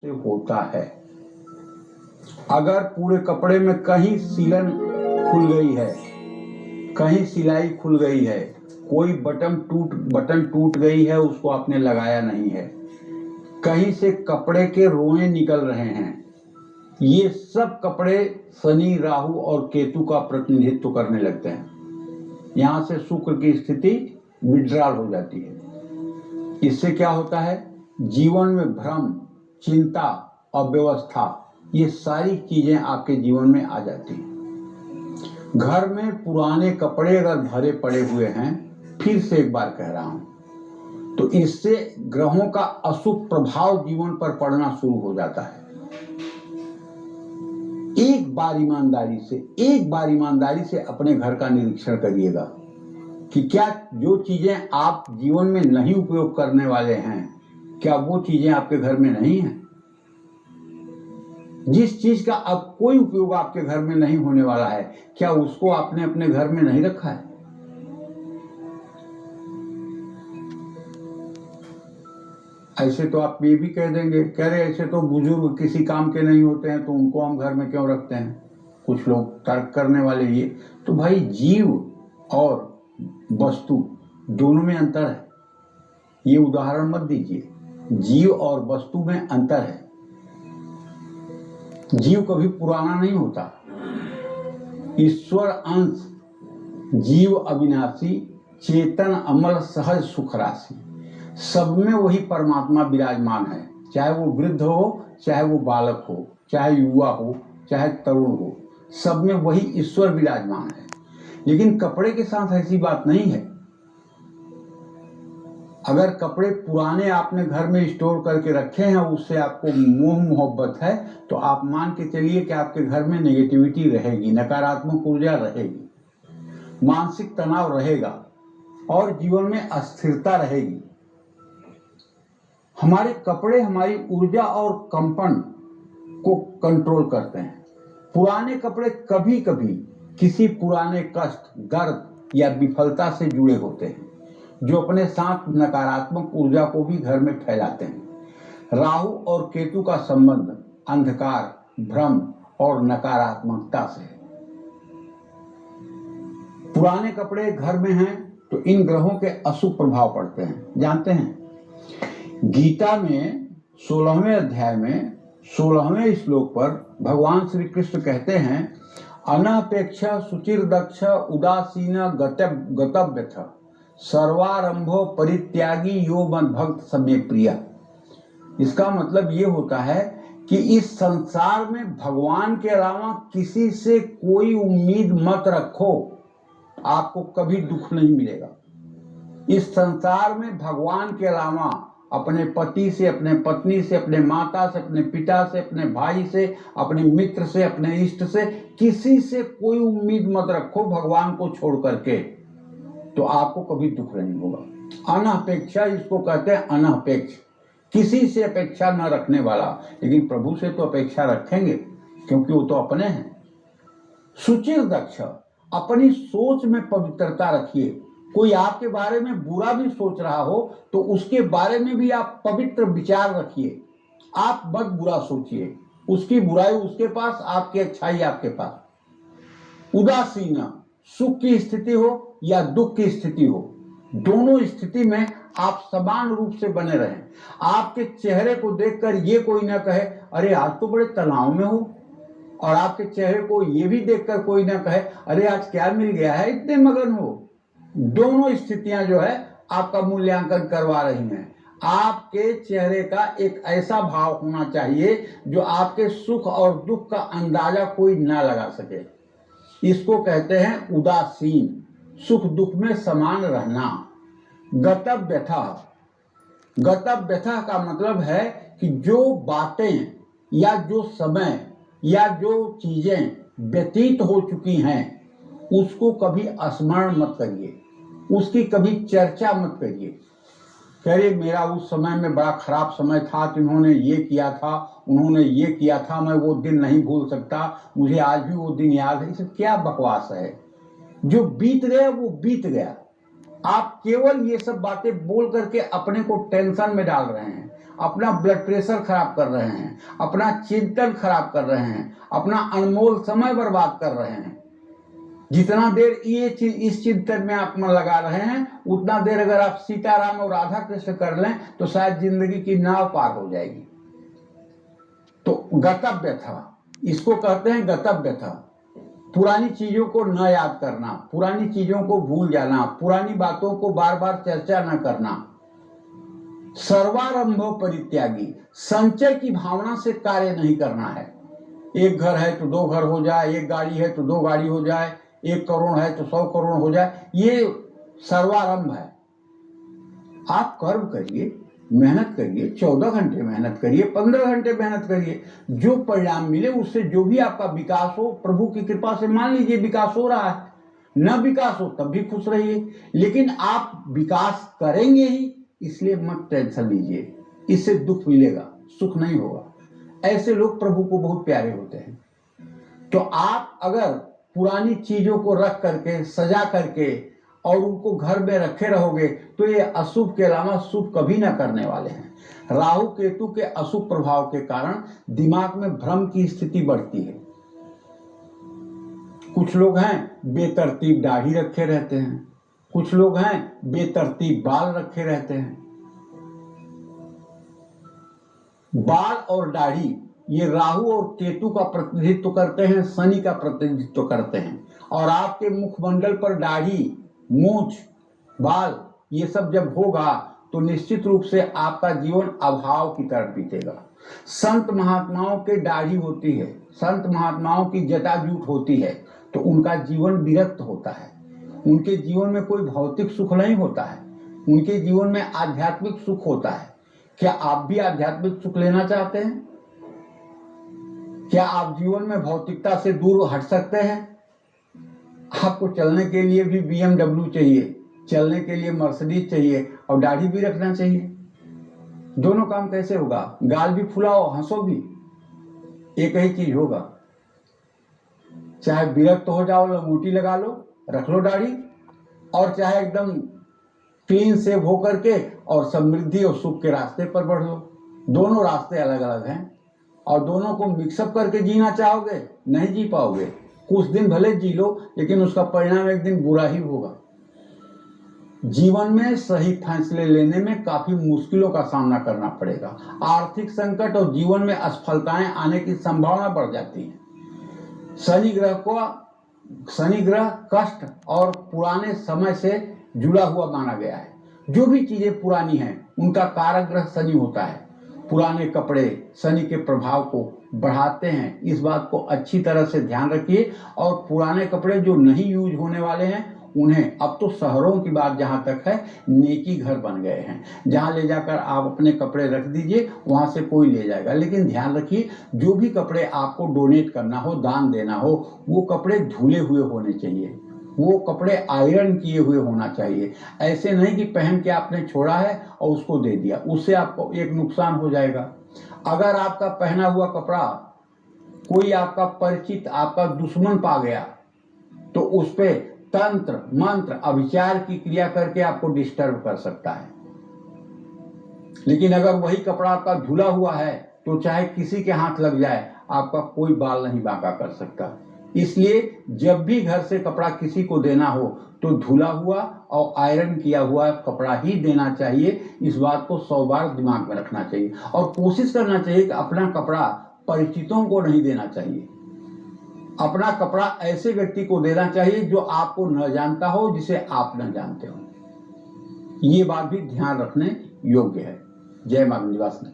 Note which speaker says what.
Speaker 1: से होता है। अगर पूरे कपड़े में कहीं सिलन खुल गई है, कहीं सिलाई खुल गई है, कोई बटन टूट गई है, उसको आपने लगाया नहीं है, कहीं से कपड़े के रोए निकल रहे हैं, ये सब कपड़े शनि, राहु और केतु का प्रतिनिधित्व करने लगते हैं। यहां से शुक्र की स्थिति विड्रॉल हो जाती है। इससे क्या होता है, जीवन में भ्रम, चिंता, अव्यवस्था, ये सारी चीजें आपके जीवन में आ जाती हैं। घर में पुराने कपड़े अगर भरे पड़े हुए हैं, फिर से एक बार कह रहा हूं, तो इससे ग्रहों का अशुभ प्रभाव जीवन पर पड़ना शुरू हो जाता है। एक बार ईमानदारी से अपने घर का निरीक्षण करिएगा कि क्या जो चीजें आप जीवन में नहीं उपयोग करने वाले हैं, क्या वो चीजें आपके घर में नहीं हैं? जिस चीज का अब कोई उपयोग आपके घर में नहीं होने वाला है, क्या उसको आपने अपने घर में नहीं रखा है? ऐसे तो आप ये भी कह देंगे, कह रहे ऐसे तो बुजुर्ग किसी काम के नहीं होते हैं, तो उनको हम घर में क्यों रखते हैं? कुछ लोग तर्क करने वाले ये, तो भाई जीव और वस्तु दोनों में अंतर है। ये उदाहरण मत दीजिए, जीव और वस्तु में अंतर है। जीव कभी पुराना नहीं होता। ईश्वर अंश, जीव अविनाशी, चेतन अमर, सहज सुख राशि, सब में वही परमात्मा विराजमान है। चाहे वो वृद्ध हो, चाहे वो बालक हो, चाहे युवा हो, चाहे तरुण हो, सब में वही ईश्वर विराजमान है। लेकिन कपड़े के साथ ऐसी बात नहीं है। अगर कपड़े पुराने आपने घर में स्टोर करके रखे हैं, उससे आपको मोह मोहब्बत है, तो आप मान के चलिए कि आपके घर में नेगेटिविटी रहेगी, नकारात्मक ऊर्जा रहेगी, मानसिक तनाव रहेगा और जीवन में अस्थिरता रहेगी। हमारे कपड़े हमारी ऊर्जा और कंपन को कंट्रोल करते हैं। पुराने कपड़े कभी कभी किसी पुराने कष्ट, दर्द या विफलता से जुड़े होते हैं, जो अपने साथ नकारात्मक ऊर्जा को भी घर में फैलाते हैं। राहु और केतु का संबंध अंधकार, भ्रम और नकारात्मकता से है। पुराने कपड़े घर में हैं तो इन ग्रहों के अशुभ प्रभाव पड़ते हैं। जानते हैं, गीता में 16वें अध्याय में 16वें श्लोक पर भगवान श्री कृष्ण कहते हैं, अनपेक्ष सुचिर दक्ष उदासीन गतव्यथ सर्वारंभो परित्यागी यो मद भक्त समे प्रिय। इसका मतलब ये होता है कि इस संसार में भगवान के अलावा किसी से कोई उम्मीद मत रखो, आपको कभी दुख नहीं मिलेगा। इस संसार में भगवान के अलावा अपने पति से, अपने पत्नी से, अपने माता से, अपने पिता से, अपने भाई से, अपने मित्र से, अपने इष्ट से, किसी से कोई उम्मीद मत रखो भगवान को छोड़ करके, तो आपको कभी दुख नहीं होगा। अनपेक्षा इसको कहते हैं, अनपेक्ष, किसी से अपेक्षा न रखने वाला। लेकिन प्रभु से तो अपेक्षा रखेंगे, क्योंकि वो तो अपने हैं। सुचिर दक्ष, अपनी सोच में पवित्रता रखिए। कोई आपके बारे में बुरा भी सोच रहा हो तो उसके बारे में भी आप पवित्र विचार रखिए। आप मत बुरा सोचिए, उसकी बुराई उसके पास, आपकी अच्छाई आपके पास। उदासीन, सुख की स्थिति हो या दुख की स्थिति हो, दोनों स्थिति में आप समान रूप से बने रहें। आपके चेहरे को देखकर ये कोई ना कहे, अरे आज तो बड़े तनाव में हो, और आपके चेहरे को ये भी देखकर कोई ना कहे, अरे आज क्या मिल गया है, इतने मगन हो। दोनों स्थितियां जो है आपका मूल्यांकन करवा रही हैं। आपके चेहरे का एक ऐसा भाव होना चाहिए जो आपके सुख और दुख का अंदाजा कोई ना लगा सके। इसको कहते हैं उदासीन, सुख दुख में समान रहना। गतव्यथा, गतव्यथा का मतलब है कि जो बातें या जो समय या जो चीजें व्यतीत हो चुकी हैं, उसको कभी स्मरण मत करिए, उसकी कभी चर्चा मत करिए। कह रहे मेरा उस समय में बड़ा खराब समय था, कि उन्होंने ये किया था, उन्होंने ये किया था, मैं वो दिन नहीं भूल सकता, मुझे आज भी वो दिन याद है। इसमें क्या बकवास है? जो बीत गया वो बीत गया। आप केवल ये सब बातें बोल करके अपने को टेंशन में डाल रहे हैं। अपना ब्लड प्रेशर खराब कर रहे हैं, अपना चिंतन खराब कर रहे हैं, अपना अनमोल समय बर्बाद कर रहे हैं। जितना देर ये चीज इस चिंतन में आप मन लगा रहे हैं, उतना देर अगर आप सीताराम और राधा कृष्ण कर लें तो शायद जिंदगी की नाव पार हो जाएगी। तो गतव्य था, इसको कहते हैं गतव्य था। पुरानी चीजों को न याद करना, पुरानी चीजों को भूल जाना, पुरानी बातों को बार बार चर्चा न करना। सर्वारंभ परित्यागी, संचय की भावना से कार्य नहीं करना है। एक घर है तो 2 घर हो जाए, एक गाड़ी है तो 2 गाड़ी हो जाए, 1 करोड़ है तो 100 करोड़ हो जाए, ये सर्वारंभ है। आप कर्म करिए, मेहनत करिए, 14 घंटे मेहनत करिए, 15 घंटे मेहनत करिए, जो परिणाम मिले उससे जो भी आपका विकास हो, प्रभु की कृपा से मान लीजिए विकास हो रहा है, न विकास हो तब भी खुश रहिए, लेकिन आप विकास करेंगे ही, इसलिए मत टेंशन लीजिए, इससे दुख मिलेगा, सुख नहीं होगा। ऐसे लोग प्रभु को बहुत प्यारे होते हैं। तो आप अगर पुरानी चीजों को रख करके, सजा करके और उनको घर में रखे रहोगे तो ये अशुभ के अलावा शुभ कभी ना करने वाले हैं। राहु केतु के अशुभ प्रभाव के कारण दिमाग में भ्रम की स्थिति बढ़ती है। कुछ लोग हैं बेतरतीब दाढ़ी रखे रहते हैं, कुछ लोग हैं बेतरतीब बाल रखे रहते हैं। बाल और दाढ़ी ये राहु और केतु का प्रतिनिधित्व करते हैं, शनि का प्रतिनिधित्व करते हैं। और आपके मुखमंडल पर दाढ़ी, मूंछ, बाल ये सब जब होगा तो निश्चित रूप से आपका जीवन अभाव की तरफ बीतेगा। संत महात्माओं के दाढ़ी होती है, संत महात्माओं की जटाजूट होती है तो उनका जीवन विरक्त होता है। उनके जीवन में कोई भौतिक सुख नहीं होता है, उनके जीवन में आध्यात्मिक सुख होता है। क्या आप भी आध्यात्मिक सुख लेना चाहते हैं? क्या आप जीवन में भौतिकता से दूर हट सकते हैं? आपको चलने के लिए भी BMW चाहिए, चलने के लिए मर्सिडीज चाहिए और दाढ़ी भी रखना चाहिए। दोनों काम कैसे होगा? गाल भी फुलाओ, हंसो भी, एक ही चीज होगा। चाहे विरक्त हो जाओ, लंगोटी लगा लो, रख लो दाढ़ी, और चाहे एकदम क्लीन सेव हो करके और समृद्धि और सुख के रास्ते पर बढ़ लो। दोनों रास्ते अलग अलग हैं और दोनों को मिक्सअप करके जीना चाहोगे, नहीं जी पाओगे। कुछ दिन भले जी लो, लेकिन उसका परिणाम एक दिन बुरा ही होगा। जीवन में सही फैसले लेने में काफी मुश्किलों का सामना करना पड़ेगा। आर्थिक संकट और जीवन में असफलताएं आने की संभावना बढ़ जाती है। शनि ग्रह कष्ट और पुराने समय से जुड़ा हुआ माना गया है। जो भी चीजें पुरानी हैं उनका कारक ग्रह शनि होता है। पुराने कपड़े शनि के प्रभाव को बढ़ाते हैं, इस बात को अच्छी तरह से ध्यान रखिए। और पुराने कपड़े जो नहीं यूज होने वाले हैं उन्हें, अब तो शहरों की बात जहां तक है, नेकी घर बन गए हैं, जहां ले जाकर आप अपने कपड़े रख दीजिए, वहां से कोई ले जाएगा। लेकिन ध्यान रखिए, जो भी कपड़े आपको डोनेट करना हो, दान देना हो, वो कपड़े धुले हुए होने चाहिए, वो कपड़े आयरन किए हुए होना चाहिए। ऐसे नहीं कि पहन के आपने छोड़ा है और उसको दे दिया, उससे आपको एक नुकसान हो जाएगा। अगर आपका पहना हुआ कपड़ा कोई आपका परिचित, आपका दुश्मन पा गया तो उस पे तंत्र मंत्र अभिचार की क्रिया करके आपको डिस्टर्ब कर सकता है। लेकिन अगर वही कपड़ा आपका धुला हुआ है तो चाहे किसी के हाथ लग जाए, आपका कोई बाल नहीं बांका कर सकता। इसलिए जब भी घर से कपड़ा किसी को देना हो तो धुला हुआ और आयरन किया हुआ कपड़ा ही देना चाहिए। इस बात को 100 बार दिमाग में रखना चाहिए और कोशिश करना चाहिए कि अपना कपड़ा परिचितों को नहीं देना चाहिए। अपना कपड़ा ऐसे व्यक्ति को देना चाहिए जो आपको न जानता हो, जिसे आप न जानते हो। ये बात भी ध्यान रखने योग्य है। जय मां विंध्यवासिनी।